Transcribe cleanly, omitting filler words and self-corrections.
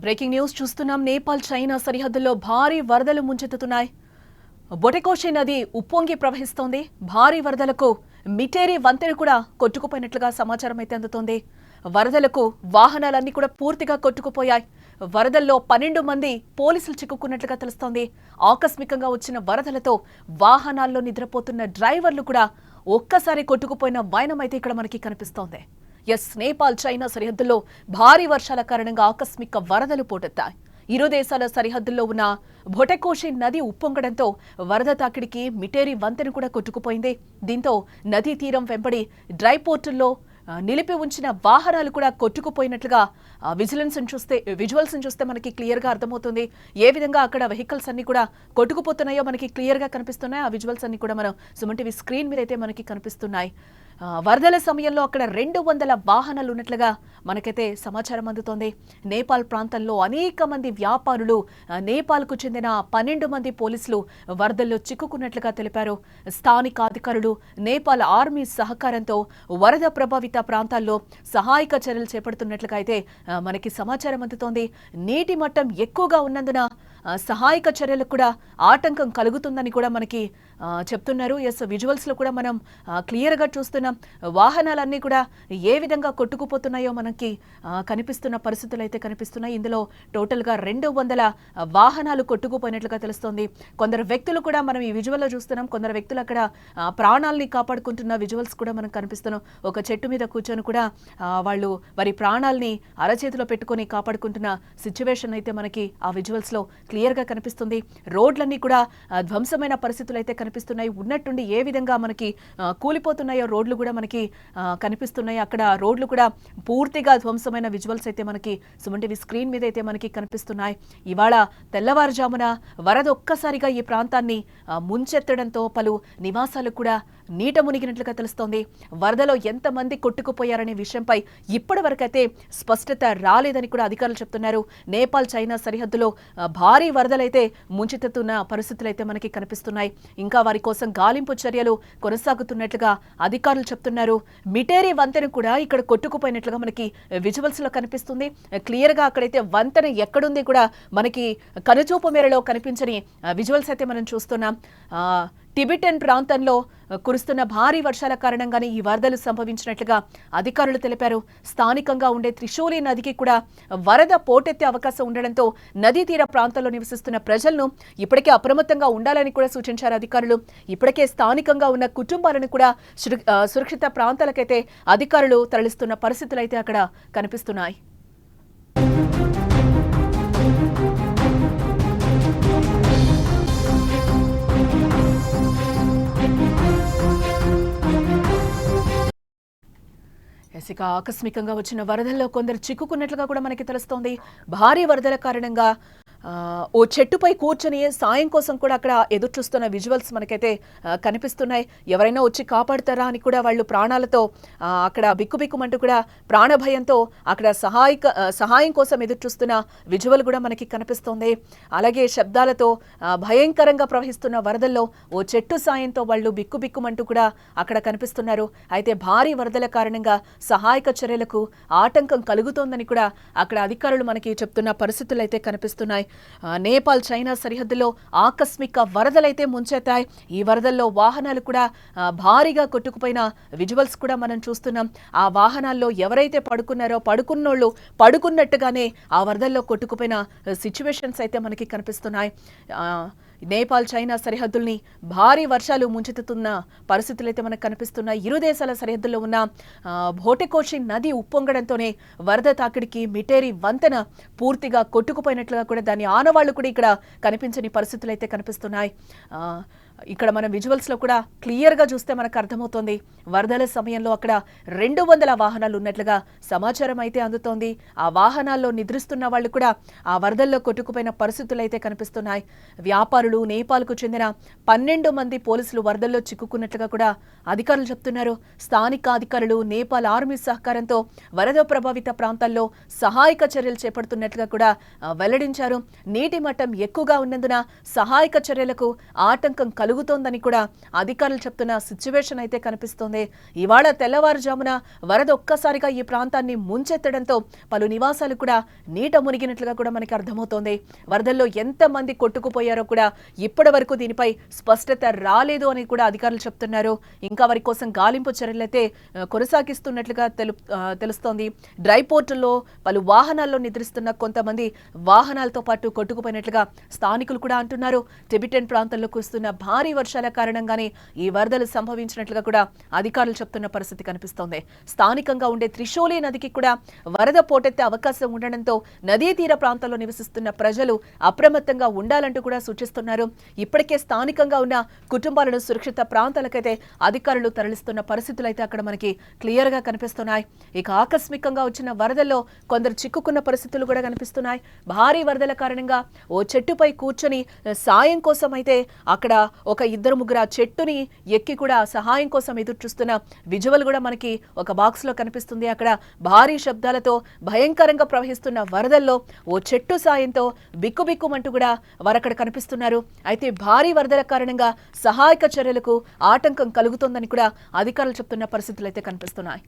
Breaking news చూస్తున్నాం. Nepal China సరిహద్దుల్లో భారీ వరదలు ముంచెత్తుతున్నాయి. బొటెకోషి నది ఉప్పొంగి ప్రవహిస్తోంది. భారీ వరదలకు మిటేరి వంతెన కూడా కొట్టుకుపోయినట్లుగా సమాచారం అయితే అందుతోంది. వరదలకు వాహనాలన్నీ కూడా పూర్తిగా కొట్టుకుపోయాయి. వరదల్లో 12 మంది పోలీసులు చిక్కుకున్నట్లుగా తెలుస్తోంది. ఆకస్మికంగా వచ్చిన వరదలతో వాహనాల్లో నిద్రపోతున్న డ్రైవర్లు కూడా ఒక్కసారి కొట్టుకుపోయిన వైనమైతే ఇక్కడ మనకి కనిపిస్తోంది. నేపాల్ చైనా సరిహద్దుల్లో భారీ వర్షాల కారణంగా ఆకస్మిక వరదలు పోటెత్తాయి. ఇరు దేశాల సరిహద్దుల్లో ఉన్న బొటెకోషి నది ఉప్పొంగడంతో వరద తాకిడికి మిటేరి వంతెన కూడా కొట్టుకుపోయింది. దీంతో నదీ తీరం వెంబడి డ్రై పోర్టుల్లో నిలిపి ఉంచిన వాహనాలు కూడా కొట్టుకుపోయినట్లుగా విజువల్స్ చూస్తే మనకి క్లియర్ గా అర్థమవుతుంది. ఏ విధంగా అక్కడ వెహికల్స్ అన్ని కూడా కొట్టుకుపోతున్నాయో మనకి క్లియర్ గా కనిపిస్తున్నాయి. ఆ విజువల్స్ అన్ని కూడా మనం సుమన్ టీవీ స్క్రీన్ మీద అయితే మనకి కనిపిస్తున్నాయి. వరదల సమయంలో అక్కడ 200 వాహనాలు ఉన్నట్లుగా మనకైతే సమాచారం అందుతోంది. నేపాల్ ప్రాంతంలో అనేక మంది వ్యాపారులు, నేపాల్కు చెందిన 12 మంది పోలీసులు వరదల్లో చిక్కుకున్నట్లుగా తెలిపారు. స్థానిక అధికారులు, నేపాల్ ఆర్మీ సహకారంతో వరద ప్రభావిత ప్రాంతాల్లో సహాయక చర్యలు చేపడుతున్నట్లుగా అయితే మనకి సమాచారం అందుతోంది. నీటి మట్టం ఎక్కువగా ఉన్నందున సహాయక చర్యలకు కూడా ఆటంకం కలుగుతుందని కూడా మనకి చెప్తున్నారు. విజువల్స్ లో కూడా మనం క్లియర్ గా చూస్తున్నాం. వాహనాలన్నీ కూడా ఏ విధంగా కొట్టుకుపోతున్నాయో మనకి కనిపిస్తున్న పరిస్థితులు అయితే కనిపిస్తున్నాయి. ఇందులో టోటల్ గా 200 వాహనాలు కొట్టుకుపోయినట్లుగా తెలుస్తోంది. కొందరు వ్యక్తులు కూడా మనం ఈ విజువల్ లో చూస్తున్నాం. కొందరు వ్యక్తులు అక్కడ ప్రాణాలని కాపాడుకుంటున్న విజువల్స్ కూడా మనకు కనిపిస్తున్నాం. ఒక చెట్టు మీద కూర్చొని కూడా వాళ్ళు వారి ప్రాణాలని అరచేతిలో పెట్టుకుని కాపాడుకుంటున్న సిచ్యువేషన్ అయితే మనకి ఆ విజువల్స్ లో క్లియర్ గా కనిపిస్తుంది. రోడ్లన్నీ కూడా ధ్వంసమైన పరిస్థితులు అయితే కనిపిస్తున్నాయి. ఉన్నట్టుండి ఏ విధంగా మనకి కూలిపోతున్నాయో రోడ్లు కూడా మనకి కనిపిస్తున్నాయి. అక్కడ రోడ్లు కూడా పూర్తిగా ధ్వంసమైన విజువల్స్ అయితే మనకి సుమన్ టీవీ స్క్రీన్ మీద అయితే మనకి కనిపిస్తున్నాయి. ఇవాళ తెల్లవారుజామున వరద ఒక్కసారిగా ఈ ప్రాంతాన్ని ముంచెత్తడంతో పలు నివాసాలు కూడా నీట మునిగినట్లుగా తెలుస్తోంది. వరదలో ఎంతమంది కొట్టుకుపోయారనే విషయంపై ఇప్పటి వరకైతే స్పష్టత రాలేదని కూడా అధికారులు చెప్తున్నారు. నేపాల్ చైనా సరిహద్దులో భారీ వరదలైతే ముంచెత్తుతున్న పరిస్థితులు అయితే మనకి కనిపిస్తున్నాయి. ఇంకా వారి కోసం గాలింపు చర్యలు కొనసాగుతున్నట్లుగా అధికారులు చెప్తున్నారు. మిటేరి వంతెన కూడా ఇక్కడ కొట్టుకుపోయినట్లుగా మనకి విజువల్స్ లో కనిపిస్తుంది. క్లియర్ గా అక్కడైతే వంతెన ఎక్కడుంది కూడా మనకి కనుచూపు మేరలో కనిపించని విజువల్స్ అయితే మనం చూస్తున్నాం. టిబెటన్ ప్రాంతంలో కురుస్తున్న భారీ వర్షాల కారణంగానే ఈ వరదలు సంభవించినట్లుగా అధికారులు తెలిపారు. స్థానికంగా ఉండే త్రిశూలి నదికి కూడా వరద పోటెత్తే అవకాశం ఉండడంతో నదీ తీర ప్రాంతాల్లో నివసిస్తున్న ప్రజలను ఇప్పటికే అప్రమత్తంగా ఉండాలని కూడా సూచించారు అధికారులు. ఇప్పటికే స్థానికంగా ఉన్న కుటుంబాలను కూడా సురక్షిత ప్రాంతాలకైతే అధికారులు తరలిస్తున్న పరిస్థితులు అయితే అక్కడ కనిపిస్తున్నాయి. ఆకస్మికంగా వచ్చిన వరదల్లో కొందరు చిక్కుకున్నట్లుగా కూడా మనకి తెలుస్తోంది. భారీ వరదల కారణంగా ఓ చెట్టుపై కూర్చొని సాయం కోసం కూడా అక్కడ ఎదురు చూస్తున్న విజువల్స్ మనకైతే కనిపిస్తున్నాయి. ఎవరైనా వచ్చి కాపాడుతారా అని కూడా వాళ్ళు ప్రాణాలతో అక్కడ బిక్కుబిక్కుమంటూ కూడా ప్రాణభయంతో అక్కడ సహాయం కోసం ఎదురు చూస్తున్న విజువల్ కూడా మనకి కనిపిస్తోంది. అలాగే శబ్దాలతో భయంకరంగా ప్రవహిస్తున్న వరదల్లో ఓ చెట్టు సాయంతో వాళ్ళు బిక్కుబిక్కుమంటూ కూడా అక్కడ కనిపిస్తున్నారు. అయితే భారీ వరదల కారణంగా సహాయక చర్యలకు ఆటంకం కలుగుతోందని కూడా అక్కడ అధికారులు మనకి చెప్తున్న పరిస్థితులు అయితే కనిపిస్తున్నాయి. నేపాల్ చైనా సరిహద్దులో ఆకస్మిక వరదలైతే ముంచెత్తాయి. ఈ వరదల్లో వాహనాలు కూడా భారీగా కొట్టుకుపోయిన విజువల్స్ కూడా మనం చూస్తున్నాం. ఆ వాహనాల్లో ఎవరైతే పడుకున్నారో పడుకున్నోళ్ళు పడుకున్నట్టుగానే ఆ వరదల్లో కొట్టుకుపోయిన సిచ్యువేషన్స్ అయితే మనకి కనిపిస్తున్నాయి. నేపాల్ చైనా సరిహద్దుల్ని భారీ వర్షాలు ముంచెత్తుతున్న పరిస్థితులు అయితే మనకు కనిపిస్తున్నాయి. ఇరు దేశాల సరిహద్దుల్లో ఉన్న బొటెకోషి నది ఉప్పొంగడంతోనే వరద తాకిడికి మిటేరి వంతెన పూర్తిగా కొట్టుకుపోయినట్లుగా కూడా దాని ఆనవాళ్లు కూడా ఇక్కడ కనిపించని పరిస్థితులు అయితే కనిపిస్తున్నాయి. ఇక్కడ మన విజువల్స్ లో కూడా క్లియర్ గా చూస్తే మనకు అర్థమవుతోంది. వరదల సమయంలో అక్కడ 200 వాహనాలు ఉన్నట్లుగా సమాచారం అయితే అందుతోంది. ఆ వాహనాల్లో నిద్రిస్తున్న వాళ్ళు కూడా ఆ వరదల్లో కొట్టుకుపోయిన పరిస్థితులు అయితే కనిపిస్తున్నాయి. వ్యాపారులు, నేపాల్కు చెందిన 12 మంది పోలీసులు వరదల్లో చిక్కుకున్నట్లుగా కూడా అధికారులు చెప్తున్నారు. స్థానిక అధికారులు, నేపాల్ ఆర్మీ సహకారంతో వరద ప్రభావిత ప్రాంతాల్లో సహాయక చర్యలు చేపడుతున్నట్లుగా కూడా వెల్లడించారు. నీటి మట్టం ఎక్కువగా ఉన్నందున సహాయక చర్యలకు ఆటంకం కలుగుతోందని కూడా అధికారులు చెప్తున్న సిచ్యువేషన్ అయితే కనిపిస్తోంది. ఇవాళ తెల్లవారుజామున వరద ఒక్కసారిగా ఈ ప్రాంతాన్ని ముంచెత్తడంతో పలు నివాసాలు కూడా నీట మునిగినట్లుగా కూడా మనకి అర్థమవుతోంది. వరదల్లో ఎంతమంది కొట్టుకుపోయారో కూడా ఇప్పటి వరకు దీనిపై స్పష్టత రాలేదు అని కూడా అధికారులు చెప్తున్నారు. ఇంకా వారి కోసం గాలింపు చర్యలైతే కొనసాగిస్తున్నట్లుగా తెలుస్తోంది. డ్రై పోర్టుల్లో పలు వాహనాల్లో నిద్రిస్తున్న కొంతమంది వాహనాలతో పాటు కొట్టుకుపోయినట్లుగా స్థానికులు కూడా అంటున్నారు. టిబెటన్ ప్రాంతంలో కురుస్తున్న భారీ వర్షాల కారణంగానే ఈ వరదలు సంభవించినట్లుగా కూడా అధికారులు చెప్తున్న పరిస్థితి కనిపిస్తోంది. స్థానికంగా ఉండే త్రిశూలి నదికి కూడా వరద పోటెత్తే అవకాశం ఉండడంతో నదీ తీర ప్రాంతాల్లో నివసిస్తున్న ప్రజలు అప్రమత్తంగా ఉండాలంటూ కూడా సూచిస్తున్నారు. ఇప్పటికే స్థానికంగా ఉన్న కుటుంబాలను సురక్షిత ప్రాంతాలకైతే అధికారులు తరలిస్తున్న పరిస్థితులు అయితే అక్కడ మనకి క్లియర్ గా కనిపిస్తున్నాయి. ఇక ఆకస్మికంగా వచ్చిన వరదల్లో కొందరు చిక్కుకున్న పరిస్థితులు కూడా కనిపిస్తున్నాయి. భారీ వరదల కారణంగా ఓ చెట్టుపై కూర్చొని సాయం కోసం అయితే అక్కడ ఒక ఇద్దరు ముగ్గురు ఆ చెట్టుని ఎక్కి కూడా సహాయం కోసం ఎదురు చూస్తున్న విజువల్ కూడా మనకి ఒక బాక్స్ లో కనిపిస్తుంది. అక్కడ భారీ శబ్దాలతో భయంకరంగా ప్రవహిస్తున్న వరదల్లో ఓ చెట్టు సాయంతో బిక్కుబిక్కుమంటూ కూడా వారు అక్కడ కనిపిస్తున్నారు. అయితే భారీ వరదల కారణంగా సహాయక చర్యలకు ఆటంకం కలుగుతోందని కూడా అధికారులు చెప్తున్న పరిస్థితులు అయితే కనిపిస్తున్నాయి.